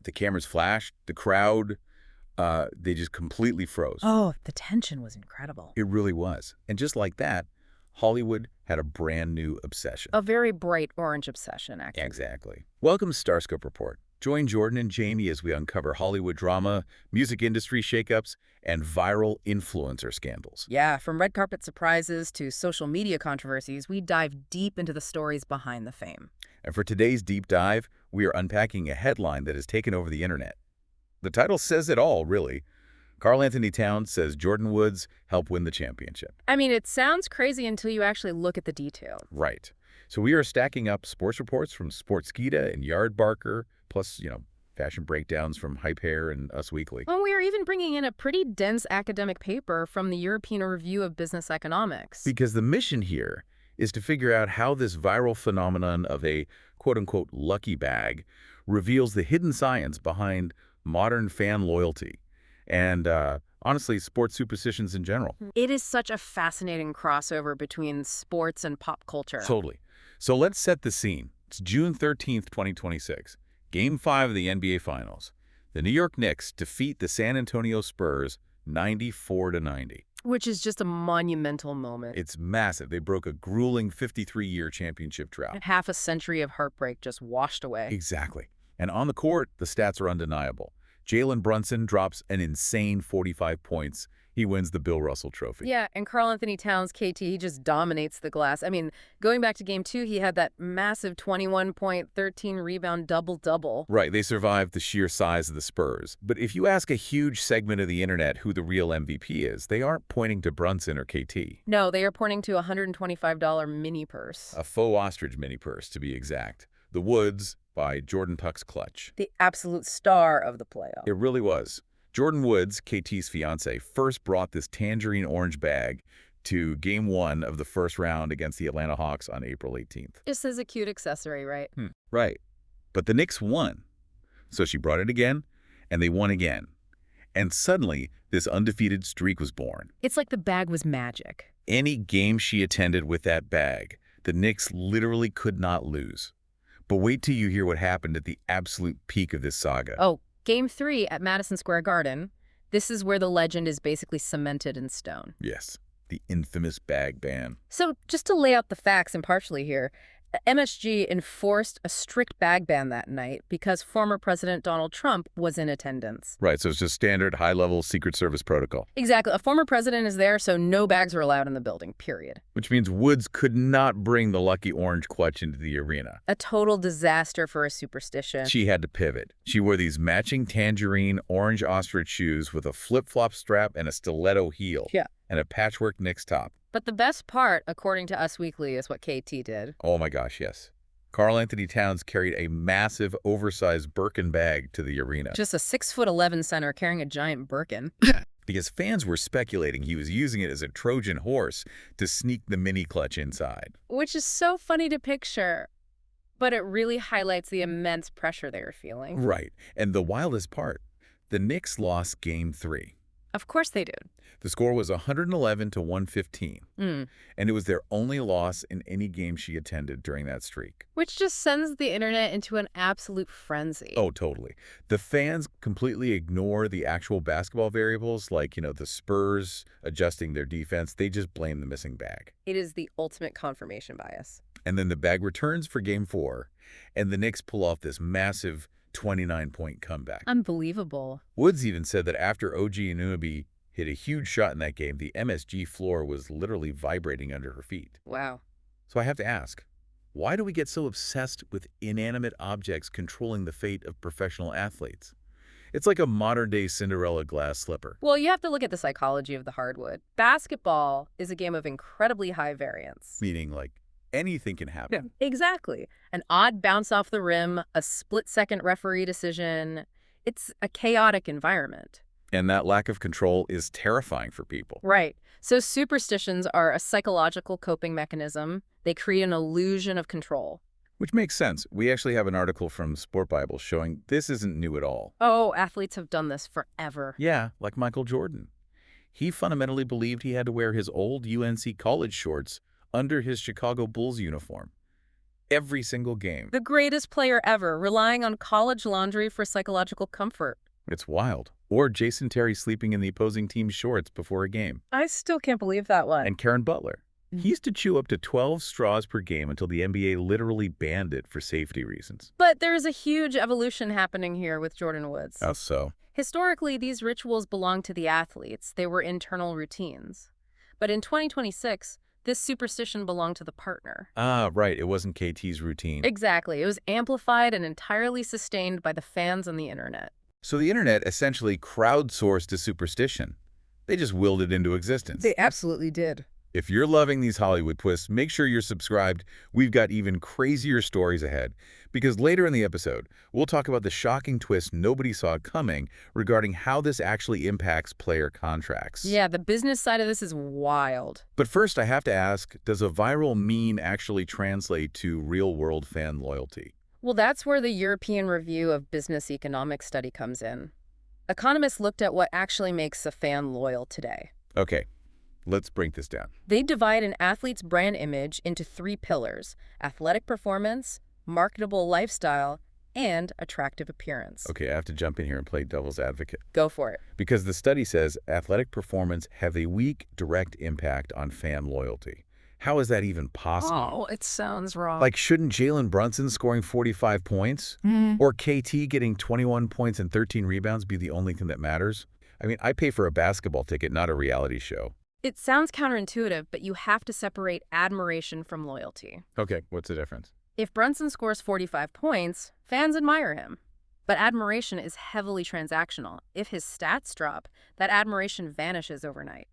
The cameras flashed, the crowd, they just completely froze. Oh, the tension was incredible. It really was. And just like that, Hollywood had a brand new obsession. A very bright orange obsession, actually. Exactly. Welcome to Starscope Report. Join Jordyn and Jamie as we uncover Hollywood drama, music industry shakeups, and viral influencer scandals. Yeah, from red carpet surprises to social media controversies, we dive deep into the stories behind the fame. And for today's deep dive, we are unpacking a headline that has taken over the internet. The title says it all, really. Karl-Anthony Towns says Jordyn Woods helped win the championship. I mean, it sounds crazy until you actually look at the details. Right. So we are stacking up sports reports from Sportskeeda and Yardbarker, plus, fashion breakdowns from Hype Hair and Us Weekly. Well, we are even bringing in a pretty dense academic paper from the European Review of Business Economics. Because the mission here is to figure out how this viral phenomenon of a quote-unquote lucky bag reveals the hidden science behind modern fan loyalty and, honestly, sports superstitions in general. It is such a fascinating crossover between sports and pop culture. Totally. So let's set the scene. It's June 13th, 2026. Game 5 of the NBA Finals. The New York Knicks defeat the San Antonio Spurs 94-90. Which is just a monumental moment. It's massive. They broke a grueling 53-year championship drought. Half a century of heartbreak just washed away. Exactly. And on the court, the stats are undeniable. Jalen Brunson drops an insane 45 points. He wins the Bill Russell Trophy. Yeah, and Karl-Anthony Towns, KT, he just dominates the glass. I mean, going back to Game 2, he had that massive 21-point, 13-rebound double-double. Right, they survived the sheer size of the Spurs. But if you ask a huge segment of the internet who the real MVP is, they aren't pointing to Brunson or KT. No, they are pointing to a $125 mini purse. A faux-ostrich mini purse, to be exact. The Woods by Jordan Puck's clutch. The absolute star of the playoff. It really was. Jordyn Woods, KT's fiancée, first brought this tangerine orange bag to Game 1 of the first round against the Atlanta Hawks on April 18th. Just as a cute accessory, right? Right. But the Knicks won. So she brought it again, and they won again. And suddenly, this undefeated streak was born. It's like the bag was magic. Any game she attended with that bag, the Knicks literally could not lose. But wait till you hear what happened at the absolute peak of this saga. Oh, Game 3 at Madison Square Garden. This is where the legend is basically cemented in stone. Yes, the infamous bag ban. So just to lay out the facts impartially here, MSG enforced a strict bag ban that night because former President Donald Trump was in attendance. Right, so it's just standard high-level Secret Service protocol. Exactly. A former president is there, so no bags are allowed in the building, period. Which means Woods could not bring the lucky orange clutch into the arena. A total disaster for a superstition. She had to pivot. She wore these matching tangerine orange ostrich shoes with a flip-flop strap and a stiletto heel. Yeah. And a patchwork Knicks top. But the best part, according to Us Weekly, is what KT did. Oh my gosh, yes. Karl-Anthony Towns carried a massive, oversized Birkin bag to the arena. Just a 6'11" center carrying a giant Birkin. Because fans were speculating he was using it as a Trojan horse to sneak the mini clutch inside. Which is so funny to picture, but it really highlights the immense pressure they were feeling. Right. And the wildest part, the Knicks lost Game 3. Of course they did. The score was 111-115, Mm. and it was their only loss in any game she attended during that streak. Which just sends the internet into an absolute frenzy. Oh, totally. The fans completely ignore the actual basketball variables, like, the Spurs adjusting their defense. They just blame the missing bag. It is the ultimate confirmation bias. And then the bag returns for Game 4, and the Knicks pull off this massive 29-point comeback. Unbelievable. Woods even said that after OG Anunoby hit a huge shot in that game, the MSG floor was literally vibrating under her feet. Wow. So I have to ask, why do we get so obsessed with inanimate objects controlling the fate of professional athletes? It's like a modern-day Cinderella glass slipper. Well, you have to look at the psychology of the hardwood. Basketball is a game of incredibly high variance. Meaning, like, anything can happen. Yeah, exactly. An odd bounce off the rim, a split-second referee decision. It's a chaotic environment. And that lack of control is terrifying for people. Right. So superstitions are a psychological coping mechanism. They create an illusion of control. Which makes sense. We actually have an article from Sport Bible showing this isn't new at all. Oh, athletes have done this forever. Yeah, like Michael Jordan. He fundamentally believed he had to wear his old UNC college shorts under his Chicago Bulls uniform. every single game. The greatest player ever, relying on college laundry for psychological comfort. It's wild. Or Jason Terry sleeping in the opposing team's shorts before a game. I still can't believe that one. And Karen Butler. He used to chew up to 12 straws per game until the NBA literally banned it for safety reasons. But there's a huge evolution happening here with Jordyn Woods. How so? Historically, these rituals belonged to the athletes. They were internal routines. But in 2026, this superstition belonged to the partner. Ah, right. It wasn't KT's routine. Exactly. It was amplified and entirely sustained by the fans on the internet. So the internet essentially crowdsourced a superstition. They just willed it into existence. They absolutely did. If you're loving these Hollywood twists, make sure you're subscribed. We've got even crazier stories ahead. Because later in the episode, we'll talk about the shocking twist nobody saw coming regarding how this actually impacts player contracts. Yeah, the business side of this is wild. But first, I have to ask, does a viral meme actually translate to real-world fan loyalty? Well, that's where the European Review of Business Economics study comes in. Economists looked at what actually makes a fan loyal today. Okay, let's break this down. They divide an athlete's brand image into 3 pillars: athletic performance, marketable lifestyle, and attractive appearance. Okay, I have to jump in here and play devil's advocate. Go for it. Because the study says athletic performance have a weak direct impact on fan loyalty. How is that even possible? Oh, it sounds wrong. Like, shouldn't Jalen Brunson scoring 45 points or KT getting 21 points and 13 rebounds be the only thing that matters? I mean, I pay for a basketball ticket, not a reality show. It sounds counterintuitive, but you have to separate admiration from loyalty. Okay, what's the difference? If Brunson scores 45 points, fans admire him. But admiration is heavily transactional. If his stats drop, that admiration vanishes overnight.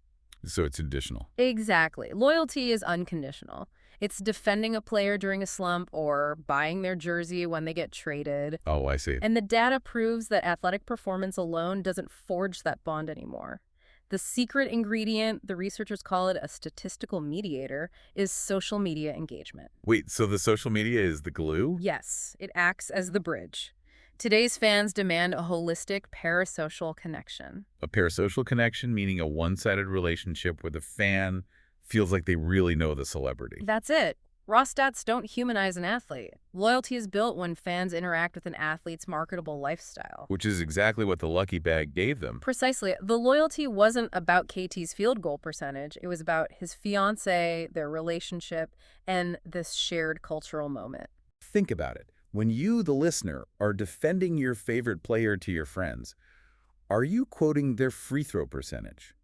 So it's additional. Exactly. Loyalty is unconditional. It's defending a player during a slump or buying their jersey when they get traded. Oh, I see. And the data proves that athletic performance alone doesn't forge that bond anymore. The secret ingredient, the researchers call it a statistical mediator, is social media engagement. Wait, so the social media is the glue? Yes, it acts as the bridge. Today's fans demand a holistic parasocial connection. A parasocial connection, meaning a one-sided relationship where the fan feels like they really know the celebrity. That's it. Raw stats don't humanize an athlete. Loyalty is built when fans interact with an athlete's marketable lifestyle. Which is exactly what the lucky bag gave them. Precisely. The loyalty wasn't about KT's field goal percentage. It was about his fiancée, their relationship, and this shared cultural moment. Think about it. When you, the listener, are defending your favorite player to your friends, are you quoting their free throw percentage?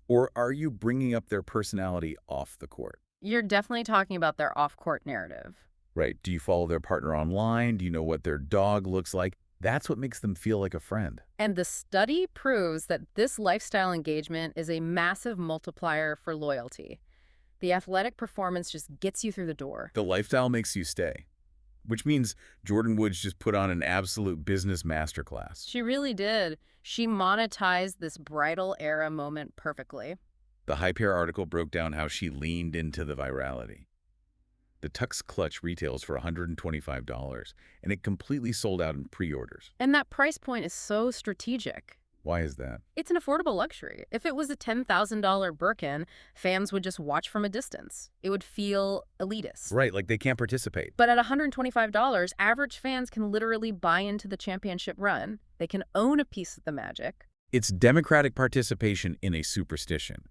Or are you bringing up their personality off the court? You're definitely talking about their off-court narrative. Right. Do you follow their partner online? Do you know what their dog looks like? That's what makes them feel like a friend. And the study proves that this lifestyle engagement is a massive multiplier for loyalty. The athletic performance just gets you through the door. The lifestyle makes you stay. Which means Jordyn Woods just put on an absolute business masterclass. She really did. She monetized this bridal era moment perfectly. The Hyper article broke down how she leaned into the virality. The Tux clutch retails for $125, and it completely sold out in pre-orders. And that price point is so strategic. Why is that? It's an affordable luxury. If it was a $10,000 Birkin, fans would just watch from a distance. It would feel elitist. Right, like they can't participate. But at $125, average fans can literally buy into the championship run. They can own a piece of the magic. It's democratic participation in a superstition.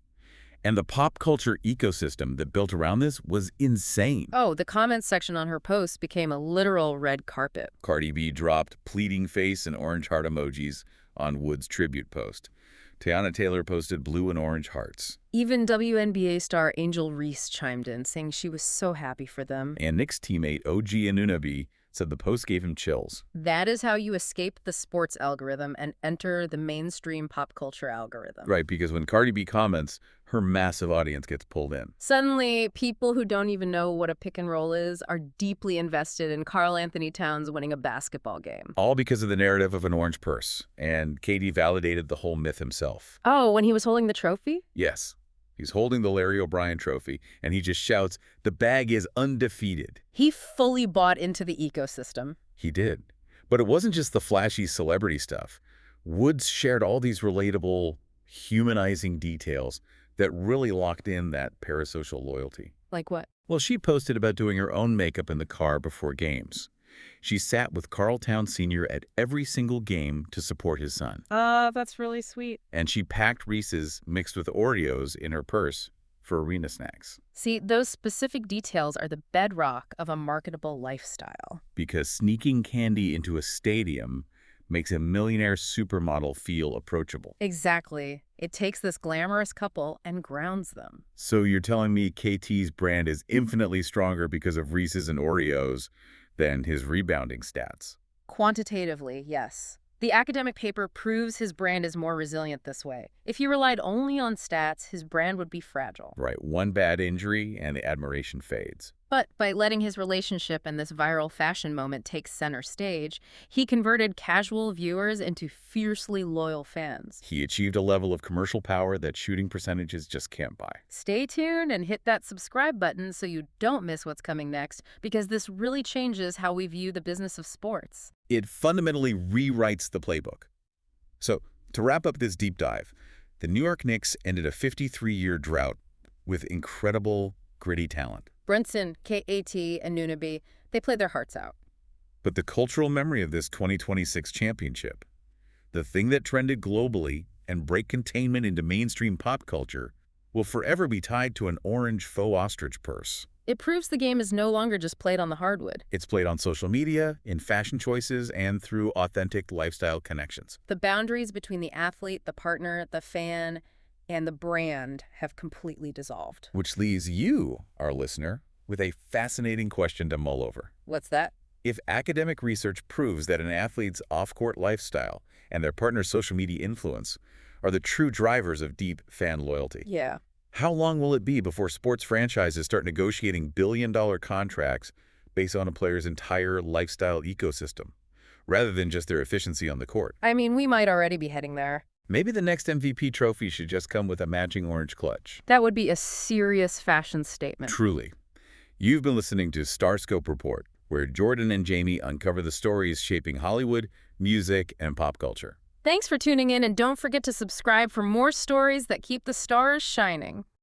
And the pop culture ecosystem that built around this was insane. Oh, the comments section on her post became a literal red carpet. Cardi B dropped pleading face and orange heart emojis on Woods' tribute post. Tiana Taylor posted blue and orange hearts. Even WNBA star Angel Reese chimed in, saying she was so happy for them. And Knicks teammate OG Anunoby said the post gave him chills. That is how you escape the sports algorithm and enter the mainstream pop culture algorithm. Right, because when Cardi B comments, her massive audience gets pulled in. Suddenly, people who don't even know what a pick and roll is are deeply invested in Karl-Anthony Towns winning a basketball game. All because of the narrative of an orange purse. And KD validated the whole myth himself. Oh, when he was holding the trophy? Yes. He's holding the Larry O'Brien trophy, and he just shouts, "The bag is undefeated." He fully bought into the ecosystem. He did. But it wasn't just the flashy celebrity stuff. Woods shared all these relatable, humanizing details that really locked in that parasocial loyalty. Like what? Well, she posted about doing her own makeup in the car before games. She sat with Karl Towns Sr. at every single game to support his son. That's really sweet. And she packed Reese's mixed with Oreos in her purse for arena snacks. See, those specific details are the bedrock of a marketable lifestyle. Because sneaking candy into a stadium makes a millionaire supermodel feel approachable. Exactly. It takes this glamorous couple and grounds them. So you're telling me KT's brand is infinitely stronger because of Reese's and Oreos than his rebounding stats? Quantitatively, yes. The academic paper proves his brand is more resilient this way. If he relied only on stats, his brand would be fragile. Right, one bad injury and the admiration fades. But by letting his relationship and this viral fashion moment take center stage, he converted casual viewers into fiercely loyal fans. He achieved a level of commercial power that shooting percentages just can't buy. Stay tuned and hit that subscribe button so you don't miss what's coming next, because this really changes how we view the business of sports. It fundamentally rewrites the playbook. So, to wrap up this deep dive, the New York Knicks ended a 53-year drought with incredible, gritty talent. Brunson, KAT, and Nunaby, they played their hearts out. But the cultural memory of this 2026 championship, the thing that trended globally and break containment into mainstream pop culture, will forever be tied to an orange faux-ostrich purse. It proves the game is no longer just played on the hardwood. It's played on social media, in fashion choices, and through authentic lifestyle connections. The boundaries between the athlete, the partner, the fan, and the brand have completely dissolved. Which leaves you, our listener, with a fascinating question to mull over. What's that? If academic research proves that an athlete's off-court lifestyle and their partner's social media influence are the true drivers of deep fan loyalty, Yeah. how long will it be before sports franchises start negotiating billion-dollar contracts based on a player's entire lifestyle ecosystem, rather than just their efficiency on the court? I mean, we might already be heading there. Maybe the next MVP trophy should just come with a matching orange clutch. That would be a serious fashion statement. Truly. You've been listening to Starscope Report, where Jordyn and Jamie uncover the stories shaping Hollywood, music, and pop culture. Thanks for tuning in, and don't forget to subscribe for more stories that keep the stars shining.